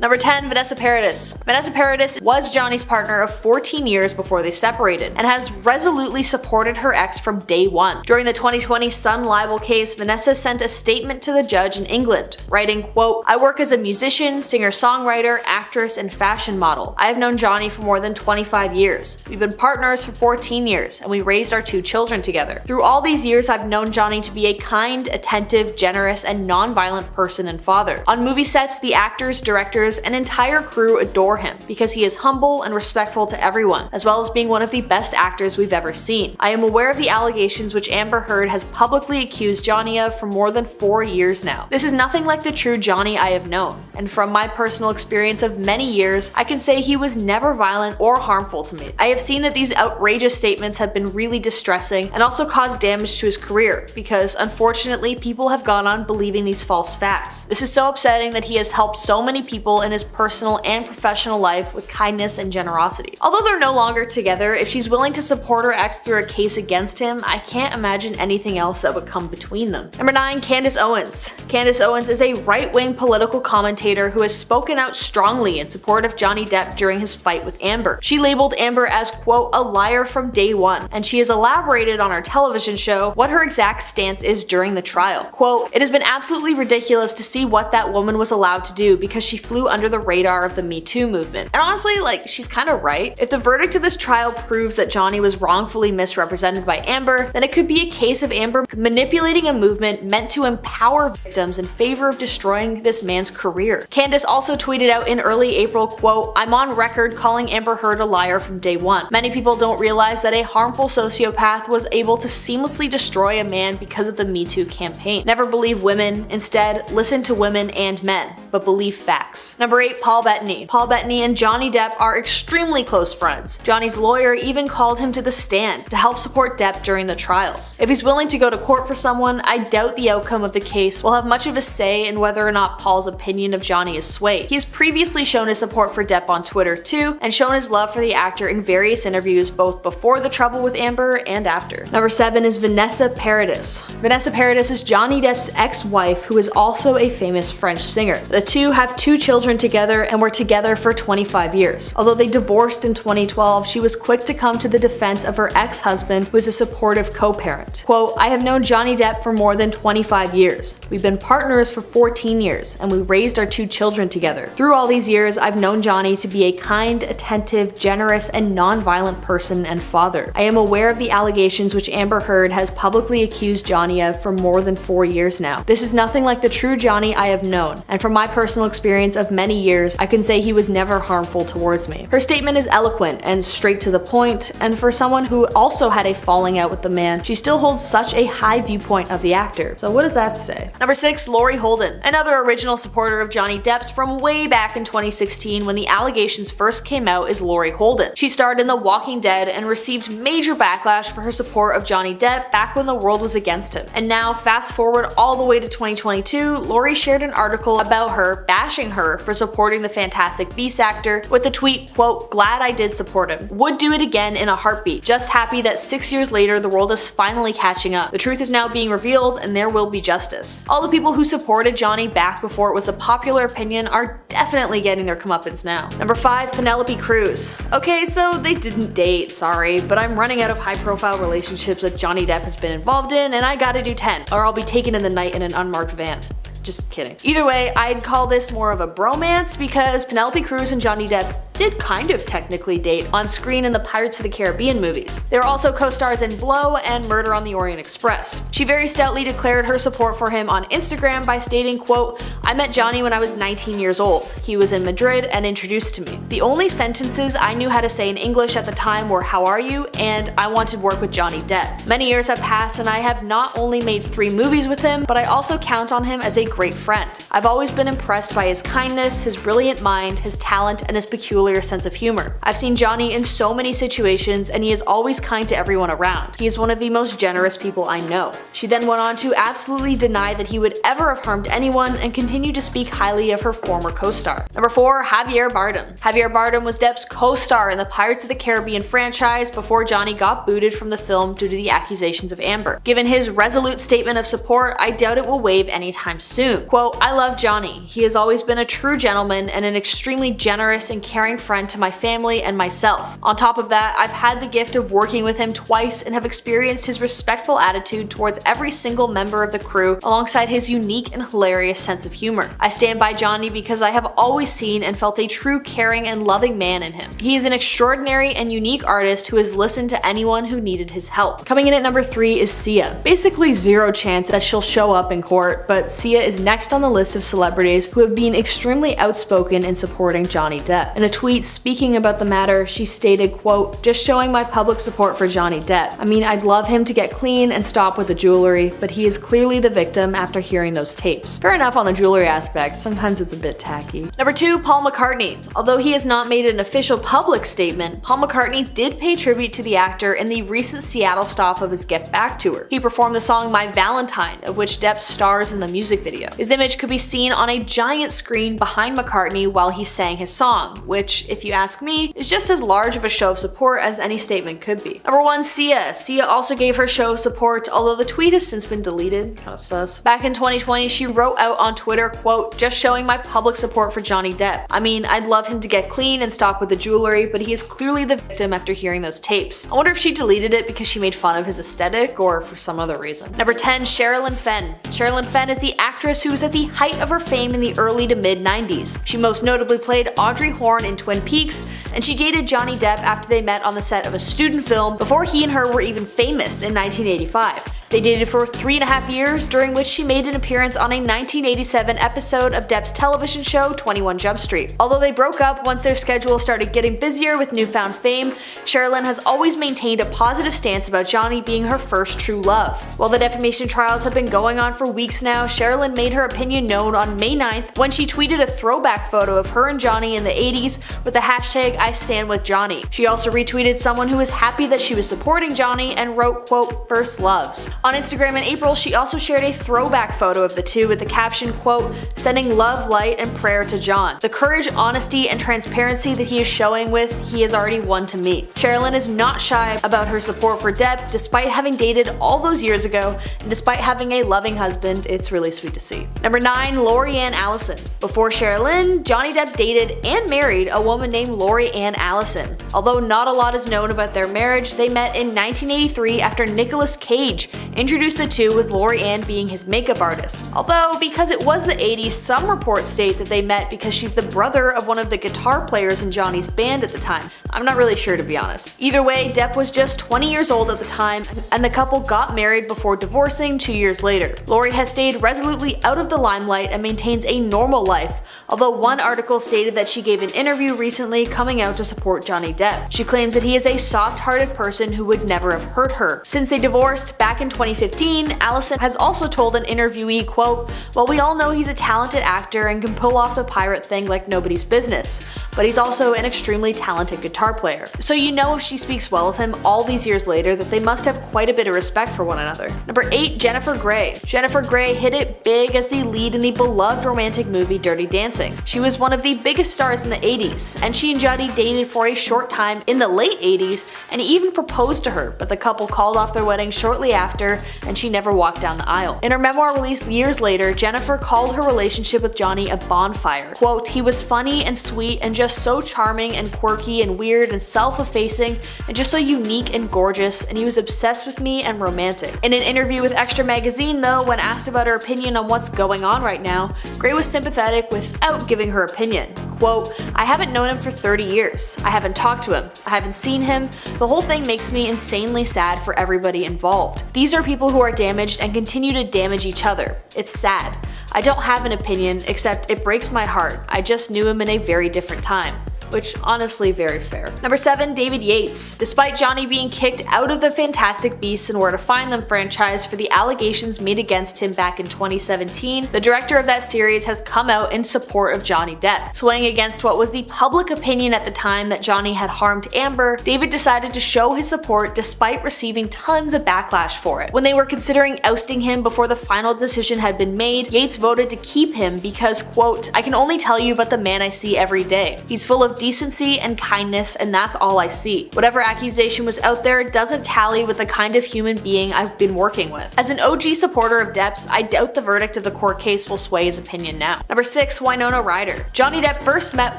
Number 10. Vanessa Paradis. Vanessa Paradis was Johnny's partner of 14 years before they separated, and has resolutely supported her ex from day one. During the 2020 Sun libel case, Vanessa sent a statement to the judge in England, writing, quote, "I work as a musician, singer-songwriter, actress, and fashion model. I have known Johnny for more than 25 years. We've been partners for 14 years, and we raised our 2 children together. Through all these years, I've known Johnny to be a kind, attentive, generous, and non-violent person and father. On movie sets, the actors, directors, and entire crew adore him because he is humble and respectful to everyone, as well as being one of the best actors we've ever seen. I am aware of the allegations which Amber Heard has publicly accused Johnny of for more than 4 years now. This is nothing like the true Johnny I have known, and from my personal experience of many years, I can say he was never violent or harmful to me. I have seen that these outrageous statements have been really distressing and also caused damage to his career because, unfortunately, people have gone on believing these false facts. This is so upsetting that he has helped so many people in his personal and professional life with kindness and generosity. Although they're no longer together, if she's willing to support her ex through a case against him, I can't imagine anything else that would come between them. Number 9. Candace Owens. Candace Owens is a right-wing political commentator who has spoken out strongly in support of Johnny Depp during his fight with Amber. She labeled Amber as, quote, "a liar from day one," and she has elaborated on her television show what her exact stance is during the trial. Quote, "It has been absolutely ridiculous to see what that woman was allowed to do because she flew under the radar of the Me Too movement." And honestly, she's kind of right. If the verdict of this trial proves that Johnny was wrongfully misrepresented by Amber, then it could be a case of Amber manipulating a movement meant to empower victims in favor of destroying this man's career. Candace also tweeted out in early April, quote, "I'm on record calling Amber Heard a liar from day one. Many people don't realize that a harmful sociopath was able to seamlessly destroy a man because of the Me Too campaign. Never believe women. Instead, listen to women and men, but believe facts." Number 8. Paul Bettany. Paul Bettany and Johnny Depp are extremely close friends. Johnny's lawyer even called him to the stand to help support Depp during the trials. If he's willing to go to court for someone, I doubt the outcome of the case will have much of a say in whether or not Paul's opinion of Johnny is swayed. He has previously shown his support for Depp on Twitter too, and shown his love for the actor in various interviews both before the trouble with Amber and after. Number 7 is Vanessa Paradis. Vanessa Paradis is Johnny Depp's ex-wife who is also a famous French singer. The two have 2 children together and were together for 25 years. Although they divorced in 2012, she was quick to come to the defense of her ex-husband, who is a supportive co-parent. Quote, "I have known Johnny Depp for more than 25 years. We've been partners for 14 years, and we raised our 2 children together. Through all these years, I've known Johnny to be a kind, attentive, generous, and non-violent person and father. I am aware of the allegations which Amber Heard has publicly accused Johnny of for more than 4 years now. This is nothing like the true Johnny I have known, and from my personal experience of many years, I can say he was never harmful towards me." Her statement is eloquent and straight to the point, and for someone who also had a falling out with the man, she still holds such a high viewpoint of the actor. So what does that say? Number 6. Laurie Holden. Another original supporter of Johnny Depp's from way back in 2016 when the allegations first came out is Laurie Holden. She starred in The Walking Dead and received major backlash for her support of Johnny Depp back when the world was against him. And now, fast forward all the way to 2022, Laurie shared an article about her bashing her for supporting the Fantastic Beasts actor with the tweet, quote, "Glad I did support him. Would do it again in a heartbeat. Just happy that 6 years later the world is finally catching up. The truth is now being revealed and there will be justice." All the people who supported Johnny back before it was the popular opinion are definitely getting their comeuppance now. Number 5. Penelope Cruz. Okay, so they didn't date, sorry, but I'm running out of high-profile relationships that Johnny Depp has been involved in, and I gotta do 10, or I'll be taken in the night in an unmarked van. Just kidding. Either way, I'd call this more of a bromance because Penelope Cruz and Johnny Depp did kind of technically date on screen in the Pirates of the Caribbean movies. They were also co-stars in Blow and Murder on the Orient Express. She very stoutly declared her support for him on Instagram by stating, quote, "I met Johnny when I was 19 years old. He was in Madrid and introduced to me. The only sentences I knew how to say in English at the time were 'How are you?' and 'I want to work with Johnny Depp.' Many years have passed and I have not only made 3 movies with him, but I also count on him as a great friend. I've always been impressed by his kindness, his brilliant mind, his talent, and his peculiar peculiar sense of humor. I've seen Johnny in so many situations and he is always kind to everyone around. He is one of the most generous people I know. She then went on to absolutely deny that he would ever have harmed anyone and continued to speak highly of her former co-star. Number 4. Javier Bardem. Javier Bardem was Depp's co-star in the Pirates of the Caribbean franchise before Johnny got booted from the film due to the accusations of Amber. Given his resolute statement of support, I doubt it will wave anytime soon. Quote, "I love Johnny. He has always been a true gentleman and an extremely generous and caring friend to my family and myself. On top of that, I've had the gift of working with him twice and have experienced his respectful attitude towards every single member of the crew alongside his unique and hilarious sense of humor. I stand by Johnny because I have always seen and felt a true caring and loving man in him. He is an extraordinary and unique artist who has listened to anyone who needed his help." Coming in at number 3 is Sia. Basically zero chance that she'll show up in court, but Sia is next on the list of celebrities who have been extremely outspoken in supporting Johnny Depp. In a tweet speaking about the matter, she stated, quote, "Just showing my public support for Johnny Depp. I mean, I'd love him to get clean and stop with the jewelry, but he is clearly the victim after hearing those tapes." Fair enough on the jewelry aspect, sometimes it's a bit tacky. Number 2, Paul McCartney. Although he has not made an official public statement, Paul McCartney did pay tribute to the actor in the recent Seattle stop of his Get Back tour. He performed the song My Valentine, of which Depp stars in the music video. His image could be seen on a giant screen behind McCartney while he sang his song, which, if you ask me, is just as large of a show of support as any statement could be. Number 1, Sia. Sia also gave her show of support, although the tweet has since been deleted. Kinda sus. Back in 2020, she wrote out on Twitter, quote, "Just showing my public support for Johnny Depp. I mean, I'd love him to get clean and stop with the jewelry, but he is clearly the victim after hearing those tapes." I wonder if she deleted it because she made fun of his aesthetic or for some other reason. Number 10, Sherilyn Fenn. Sherilyn Fenn is the actress who was at the height of her fame in the early to mid 90s. She most notably played Audrey Horne in Twin Peaks, and she dated Johnny Depp after they met on the set of a student film before he and her were even famous in 1985. They dated for 3.5 years, during which she made an appearance on a 1987 episode of Depp's television show 21 Jump Street. Although they broke up once their schedule started getting busier with newfound fame, Sherilyn has always maintained a positive stance about Johnny being her first true love. While the defamation trials have been going on for weeks now, Sherilyn made her opinion known on May 9th when she tweeted a throwback photo of her and Johnny in the 80s with the hashtag #IStandWithJohnny. She also retweeted someone who was happy that she was supporting Johnny and wrote, quote, "First loves." On Instagram in April, she also shared a throwback photo of the two with the caption, quote, "Sending love, light, and prayer to John. The courage, honesty, and transparency that he is showing with, he has already won to me." Sherilyn is not shy about her support for Depp, despite having dated all those years ago, and despite having a loving husband. It's really sweet to see. Number 9, Laurie Allison. Before Sherilyn, Johnny Depp dated and married a woman named Laurie Allison. Although not a lot is known about their marriage, they met in 1983 after Nicolas Cage introduced the two, with Laurie being his makeup artist. Although, because it was the 80s, some reports state that they met because she's the brother of one of the guitar players in Johnny's band at the time. I'm not really sure, to be honest. Either way, Depp was just 20 years old at the time, and the couple got married before divorcing 2 years later. Laurie has stayed resolutely out of the limelight and maintains a normal life, although one article stated that she gave an interview recently coming out to support Johnny Depp. She claims that he is a soft-hearted person who would never have hurt her. Since they divorced back in 2015, Allison has also told an interviewee, quote, "Well, we all know he's a talented actor and can pull off the pirate thing like nobody's business, but he's also an extremely talented guitar player." So you know, if she speaks well of him all these years later, that they must have quite a bit of respect for one another. Number 8, Jennifer Grey. Jennifer Grey hit it big as the lead in the beloved romantic movie Dirty Dancing. She was one of the biggest stars in the 80s, and she and Johnny dated for a short time in the late 80s, and he even proposed to her, but the couple called off their wedding shortly after, and she never walked down the aisle. In her memoir released years later, Jennifer called her relationship with Johnny a bonfire. Quote, "He was funny and sweet and just so charming and quirky and weird and self-effacing and just so unique and gorgeous, and he was obsessed with me and romantic." In an interview with Extra Magazine, though, when asked about her opinion on what's going on right now, Grey was sympathetic without giving her opinion. Quote, "I haven't known him for 30 years. I haven't talked to him. I haven't seen him. The whole thing makes me insanely sad for everybody involved. These are people who are damaged and continue to damage each other. It's sad. I don't have an opinion, except it breaks my heart. I just knew him in a very different time." which honestly very fair. Number 7, David Yates. Despite Johnny being kicked out of the Fantastic Beasts and Where to Find Them franchise for the allegations made against him back in 2017, the director of that series has come out in support of Johnny Depp. Swaying against what was the public opinion at the time that Johnny had harmed Amber, David decided to show his support despite receiving tons of backlash for it. When they were considering ousting him before the final decision had been made, Yates voted to keep him because, quote, "I can only tell you about the man I see every day. He's full of decency and kindness, and that's all I see. Whatever accusation was out there doesn't tally with the kind of human being I've been working with." As an OG supporter of Depp's, I doubt the verdict of the court case will sway his opinion now. Number 6, Winona Ryder. Johnny Depp first met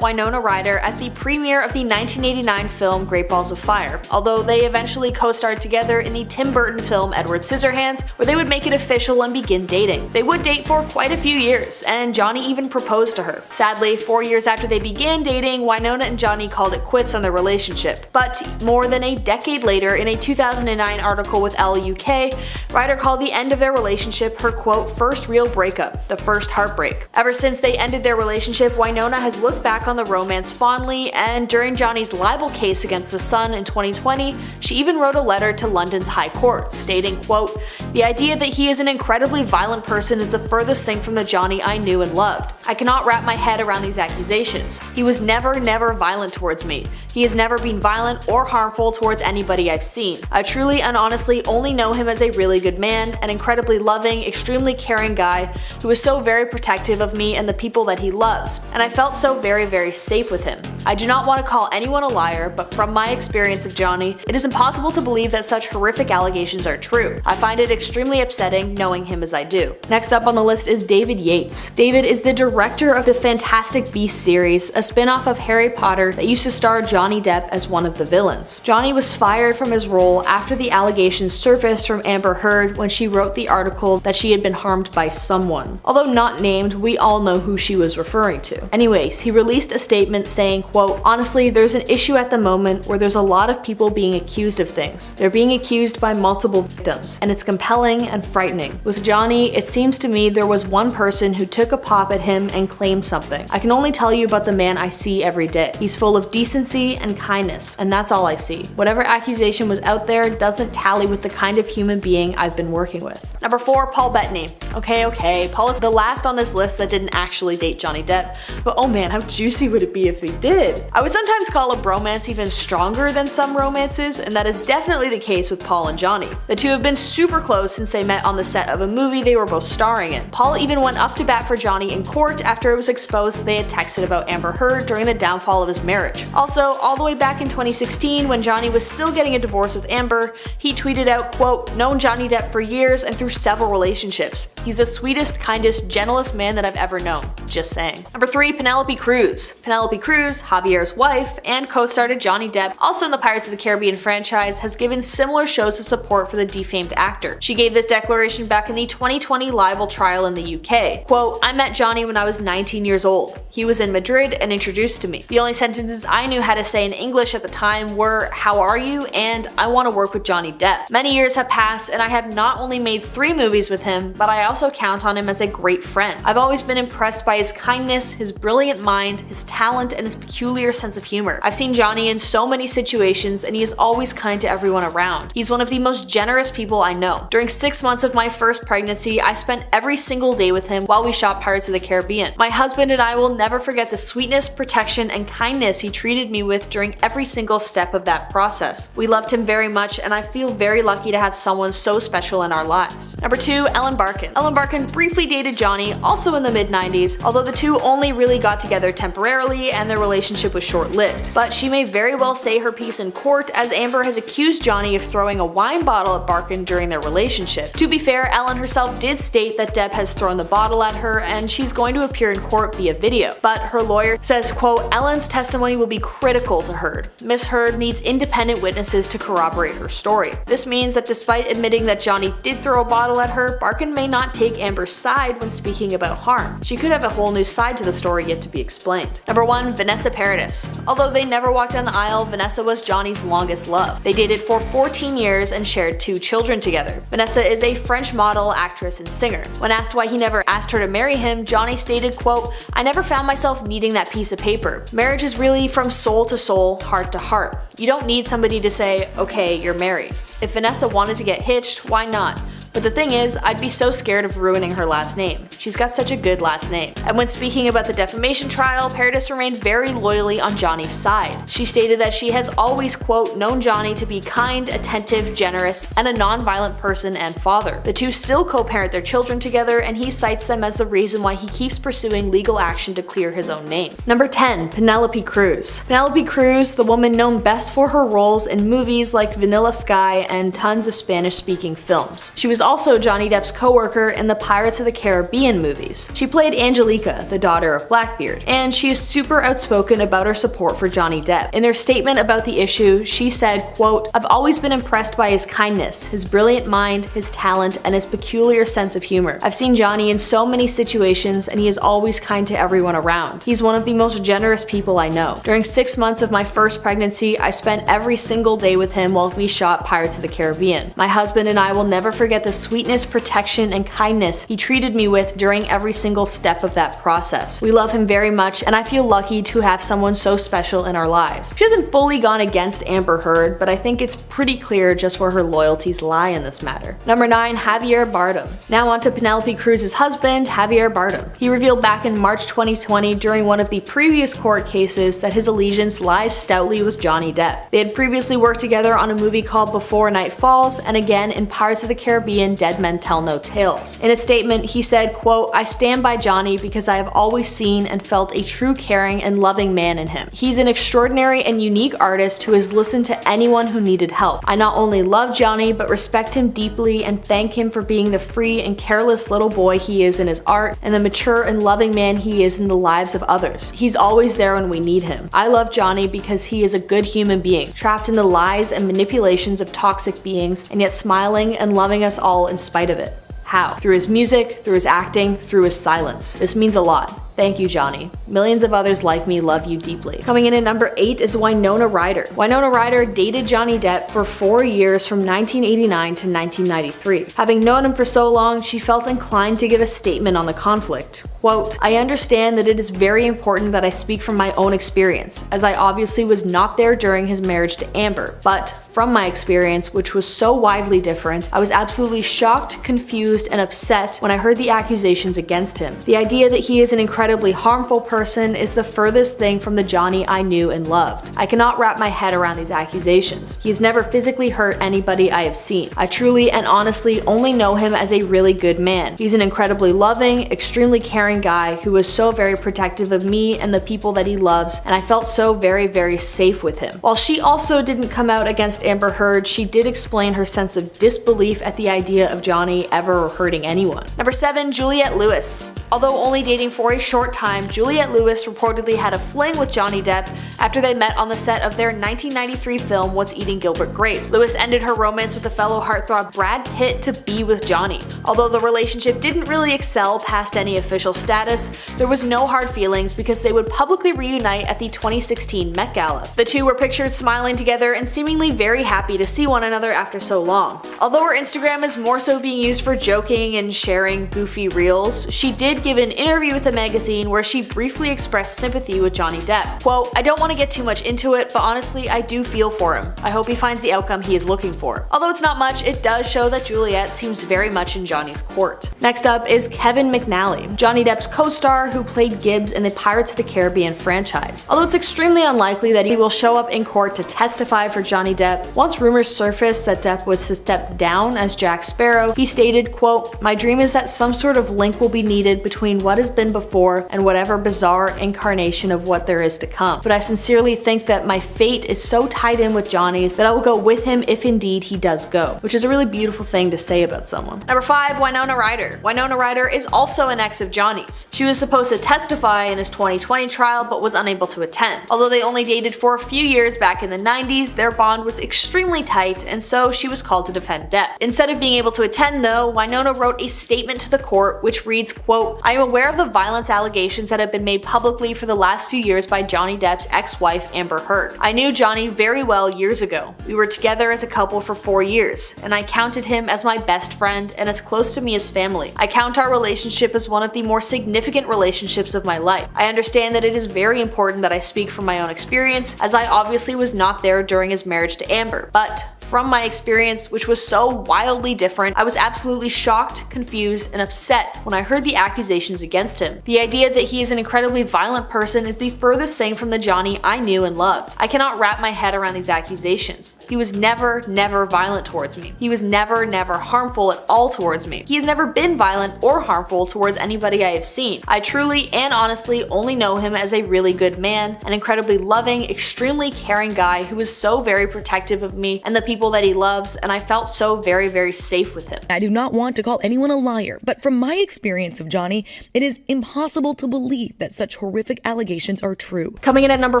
Winona Ryder at the premiere of the 1989 film Great Balls of Fire, although they eventually co-starred together in the Tim Burton film Edward Scissorhands, where they would make it official and begin dating. They would date for quite a few years, and Johnny even proposed to her. Sadly, 4 years after they began dating, Winona and Johnny called it quits on their relationship. But more than a decade later, in a 2009 article with Elle UK, Ryder called the end of their relationship her, quote, "first real breakup, the first heartbreak." Ever since they ended their relationship, Winona has looked back on the romance fondly, and during Johnny's libel case against The Sun in 2020, she even wrote a letter to London's High Court, stating, quote, "The idea that he is an incredibly violent person is the furthest thing from the Johnny I knew and loved. I cannot wrap my head around these accusations. He was never violent towards me. He has never been violent or harmful towards anybody I've seen. I truly and honestly only know him as a really good man, an incredibly loving, extremely caring guy who is so very protective of me and the people that he loves, and I felt so very safe with him. I do not want to call anyone a liar, but from my experience of Johnny, it is impossible to believe that such horrific allegations are true. I find it extremely upsetting knowing him as I do." Next up on the list is David Yates. David is the director of the Fantastic Beasts series, a spin-off of Harry Potter that used to star Johnny Depp as one of the villains. Johnny was fired from his role after the allegations surfaced from Amber Heard when she wrote the article that she had been harmed by someone. Although not named, we all know who she was referring to. Anyways, he released a statement saying, quote, "Honestly, there's an issue at the moment where there's a lot of people being accused of things. They're being accused by multiple victims, and it's compelling and frightening. With Johnny, it seems to me there was one person who took a pop at him and claimed something. I can only tell you about the man I see every day. He's full of decency and kindness, and that's all I see. Whatever accusation was out there doesn't tally with the kind of human being I've been working with." Number 4, Paul Bettany. Okay, Paul is the last on this list that didn't actually date Johnny Depp, but oh man, how juicy would it be if he did? I would sometimes call a bromance even stronger than some romances, and that is definitely the case with Paul and Johnny. The two have been super close since they met on the set of a movie they were both starring in. Paul even went up to bat for Johnny in court after it was exposed that they had texted about Amber Heard during the downfall of his marriage. Also, all the way back in 2016, when Johnny was still getting a divorce with Amber, he tweeted out, quote, "Known Johnny Depp for years and through several relationships. He's the sweetest, kindest, gentlest man that I've ever known. Just saying." Number 3, Penelope Cruz. Penelope Cruz, Javier's wife, and co-star to Johnny Depp, also in the Pirates of the Caribbean franchise, has given similar shows of support for the defamed actor. She gave this declaration back in the 2020 libel trial in the UK. Quote, "I met Johnny when I was 19 years old. He was in Madrid and introduced to me. The only sentences I knew how to say in English at the time were, 'How are you?' and 'I want to work with Johnny Depp.' Many years have passed and I have not only made 3 movies with him, but I also count on him as a great friend. I've always been impressed by his kindness, his brilliant mind, his talent, and his peculiar sense of humor. I've seen Johnny in so many situations and he is always kind to everyone around. He's one of the most generous people I know. During 6 months of my first pregnancy, I spent every single day with him while we shot Pirates of the Caribbean. My husband and I will never forget the sweetness, protection, and kindness he treated me with during every single step of that process. We loved him very much and I feel very lucky to have someone so special in our lives." Number 2, Ellen Barkin. Ellen Barkin briefly dated Johnny, also in the mid-90s, although the two only really got together temporarily and their relationship was short-lived. But she may very well say her piece in court, as Amber has accused Johnny of throwing a wine bottle at Barkin during their relationship. To be fair, Ellen herself did state that Depp has thrown the bottle at her and she's going to appear in court via video. But her lawyer says, quote, "Ellen's testimony will be critical to Heard. Miss Heard needs independent witnesses to corroborate her story. This means that despite admitting that Johnny did throw a bottle at her, Barkin may not take Amber's side when speaking about harm. She could have a whole new side to the story yet to be explained." Number 1, Vanessa Paradis. Although they never walked down the aisle, Vanessa was Johnny's longest love. They dated for 14 years and shared 2 children together. Vanessa is a French model, actress, and singer. When asked why he never asked her to marry him, Johnny stated, quote, "I never found myself needing that piece of paper. Marriage Marriage is really from soul to soul, heart to heart. You don't need somebody to say, okay, you're married. If Vanessa wanted to get hitched, why not? But the thing is, I'd be so scared of ruining her last name. She's got such a good last name. And when speaking about the defamation trial, Paradis remained very loyally on Johnny's side. She stated that she has always, quote, known Johnny to be kind, attentive, generous, and a non-violent person and father. The two still co-parent their children together, and he cites them as the reason why he keeps pursuing legal action to clear his own name. Number 10. Penelope Cruz. Penelope Cruz, the woman known best for her roles in movies like Vanilla Sky and tons of Spanish-speaking films. She was also Johnny Depp's co-worker in the Pirates of the Caribbean movies. She played Angelica, the daughter of Blackbeard, and she is super outspoken about her support for Johnny Depp. In their statement about the issue, she said, quote, "I've always been impressed by his kindness, his brilliant mind, his talent, and his peculiar sense of humor. I've seen Johnny in so many situations, and he is always kind to everyone around. He's one of the most generous people I know. During 6 months of my first pregnancy, I spent every single day with him while we shot Pirates of the Caribbean. My husband and I will never forget the sweetness, protection, and kindness he treated me with during every single step of that process. We love him very much, and I feel lucky to have someone so special in our lives." She hasn't fully gone against Amber Heard, but I think it's pretty clear just where her loyalties lie in this matter. Number 9. Javier Bardem. Now on to Penelope Cruz's husband, Javier Bardem. He revealed back in March 2020 during one of the previous court cases that his allegiance lies stoutly with Johnny Depp. They had previously worked together on a movie called Before Night Falls, and again in Pirates of the Caribbean Dead Men Tell No Tales. In a statement, he said, quote, "I stand by Johnny because I have always seen and felt a true caring and loving man in him. He's an extraordinary and unique artist who has listened to anyone who needed help. I not only love Johnny, but respect him deeply and thank him for being the free and careless little boy he is in his art and the mature and loving man he is in the lives of others. He's always there when we need him. I love Johnny because he is a good human being, trapped in the lies and manipulations of toxic beings, and yet smiling and loving us all in spite of it. How? Through his music, through his acting, through his silence. This means a lot. Thank you, Johnny. Millions of others like me love you deeply." Coming in at number 8 is Winona Ryder. Winona Ryder dated Johnny Depp for 4 years from 1989 to 1993. Having known him for so long, she felt inclined to give a statement on the conflict. Quote, "I understand that it is very important that I speak from my own experience, as I obviously was not there during his marriage to Amber. But from my experience, which was so widely different, I was absolutely shocked, confused, and upset when I heard the accusations against him. The idea that he is an incredibly harmful person is the furthest thing from the Johnny I knew and loved. I cannot wrap my head around these accusations. He has never physically hurt anybody I have seen. I truly and honestly only know him as a really good man. He's an incredibly loving, extremely caring guy who was so very protective of me and the people that he loves, and I felt so very, very safe with him." While she also didn't come out against Amber Heard, she did explain her sense of disbelief at the idea of Johnny ever hurting anyone. Number 7. Juliette Lewis. Although only dating for a short time, Juliette Lewis reportedly had a fling with Johnny Depp after they met on the set of their 1993 film What's Eating Gilbert Grape. Lewis ended her romance with the fellow heartthrob Brad Pitt to be with Johnny. Although the relationship didn't really excel past any official status, there was no hard feelings because they would publicly reunite at the 2016 Met Gala. The two were pictured smiling together and seemingly very happy to see one another after so long. Although her Instagram is more so being used for joking and sharing goofy reels, she did give an interview with a magazine where she briefly expressed sympathy with Johnny Depp. Quote, "I don't want to get too much into it, but honestly I do feel for him. I hope he finds the outcome he is looking for." Although it's not much, it does show that Juliette seems very much in Johnny's court. Next up is Kevin McNally, Johnny Depp's co-star who played Gibbs in the Pirates of the Caribbean franchise. Although it's extremely unlikely that he will show up in court to testify for Johnny Depp, once rumors surfaced that Depp was to step down as Jack Sparrow, he stated, quote, "My dream is that some sort of link will be needed between what has been before and whatever bizarre incarnation of what there is to come. But I sincerely think that my fate is so tied in with Johnny's that I will go with him if indeed he does go," which is a really beautiful thing to say about someone. Number 5. Winona Ryder. Winona Ryder is also an ex of Johnny's. She was supposed to testify in his 2020 trial but was unable to attend. Although they only dated for a few years back in the 90s, their bond was extremely tight, and so she was called to defend Depp. Instead of being able to attend though, Winona wrote a statement to the court which reads, quote, quote, "I am aware of the violence allegations that have been made publicly for the last few years by Johnny Depp's ex-wife Amber Heard. I knew Johnny very well years ago. We were together as a couple for 4 years, and I counted him as my best friend and as close to me as family. I count our relationship as one of the more significant relationships of my life. I understand that it is very important that I speak from my own experience, as I obviously was not there during his marriage to Amber, but from my experience, which was so wildly different, I was absolutely shocked, confused, and upset when I heard the accusations against him. The idea that he is an incredibly violent person is the furthest thing from the Johnny I knew and loved. I cannot wrap my head around these accusations. He was never violent towards me. He was never harmful at all towards me. He has never been violent or harmful towards anybody I have seen. I truly and honestly only know him as a really good man, an incredibly loving, extremely caring guy who is so very protective of me and the people that he loves, and I felt so very safe with him." I do not want to call anyone a liar, but from my experience of Johnny, it is impossible to believe that such horrific allegations are true. Coming in at number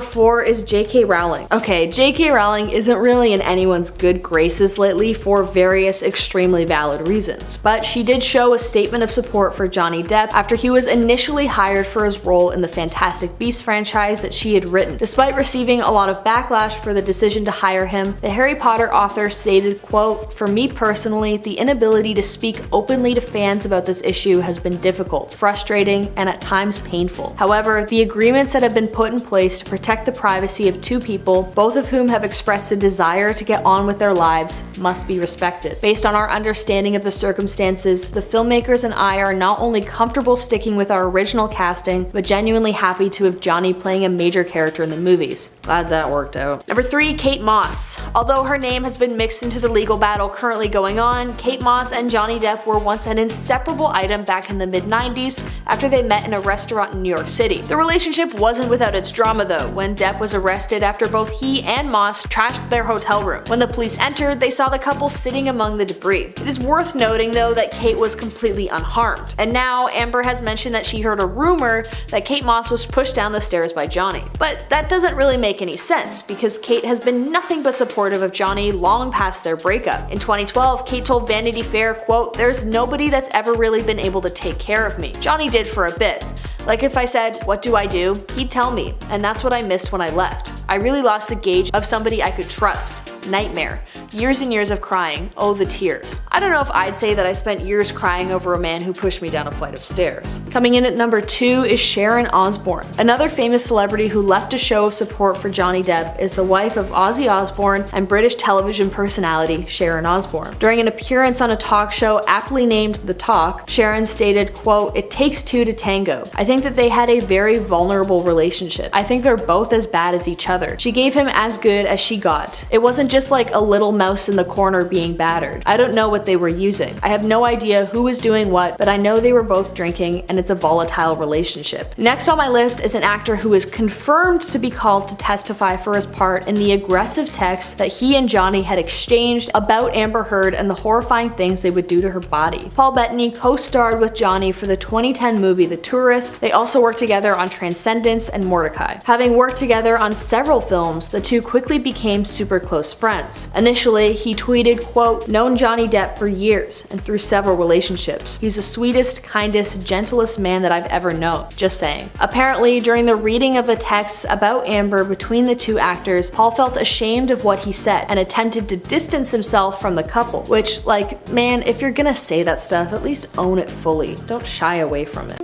4 is J.K. Rowling. Okay, J.K. Rowling isn't really in anyone's good graces lately for various extremely valid reasons, but she did show a statement of support for Johnny Depp after he was initially hired for his role in the Fantastic Beasts franchise that she had written. Despite receiving a lot of backlash for the decision to hire him, the Harry Potter author stated, quote, "For me personally, the inability to speak openly to fans about this issue has been difficult, frustrating, and at times painful. However, the agreements that have been put in place to protect the privacy of two people, both of whom have expressed a desire to get on with their lives, must be respected. Based on our understanding of the circumstances, the filmmakers and I are not only comfortable sticking with our original casting, but genuinely happy to have Johnny playing a major character in the movies." Glad that worked out. Number 3, Kate Moss. Although her name has been mixed into the legal battle currently going on, Kate Moss and Johnny Depp were once an inseparable item back in the mid-90s after they met in a restaurant in New York City. The relationship wasn't without its drama though, when Depp was arrested after both he and Moss trashed their hotel room. When the police entered, they saw the couple sitting among the debris. It is worth noting though that Kate was completely unharmed. And now Amber has mentioned that she heard a rumor that Kate Moss was pushed down the stairs by Johnny. But that doesn't really make any sense, because Kate has been nothing but supportive of Johnny long past their breakup. In 2012, Kate told Vanity Fair, quote, "There's nobody that's ever really been able to take care of me. Johnny did for a bit. Like if I said, what do I do? He'd tell me, and that's what I missed when I left. I really lost the gauge of somebody I could trust. Nightmare. Years and years of crying. Oh, the tears." I don't know if I'd say that I spent years crying over a man who pushed me down a flight of stairs. Coming in at number 2 is Sharon Osbourne. Another famous celebrity who left a show of support for Johnny Depp is the wife of Ozzy Osbourne and British television personality Sharon Osbourne. During an appearance on a talk show aptly named The Talk, Sharon stated, quote, "It takes two to tango. I think that they had a very vulnerable relationship. I think they're both as bad as each other. She gave him as good as she got. It wasn't just like a little mouse in the corner being battered. I don't know what they were using. I have no idea who was doing what, but I know they were both drinking and it's a volatile relationship." Next on my list is an actor who is confirmed to be called to testify for his part in the aggressive texts that he and Johnny had exchanged about Amber Heard and the horrifying things they would do to her body. Paul Bettany co-starred with Johnny for the 2010 movie The Tourist. They also worked together on Transcendence and Mordecai. Having worked together on several films, the two quickly became super close friends. Initially, he tweeted, quote, "Known Johnny Depp for years and through several relationships. He's the sweetest, kindest, gentlest man that I've ever known. Just saying." Apparently, during the reading of the texts about Amber between the two actors, Paul felt ashamed of what he said and attempted to distance himself from the couple, which, like, man, if you're gonna say that stuff, at least own it fully. Don't shy away from it.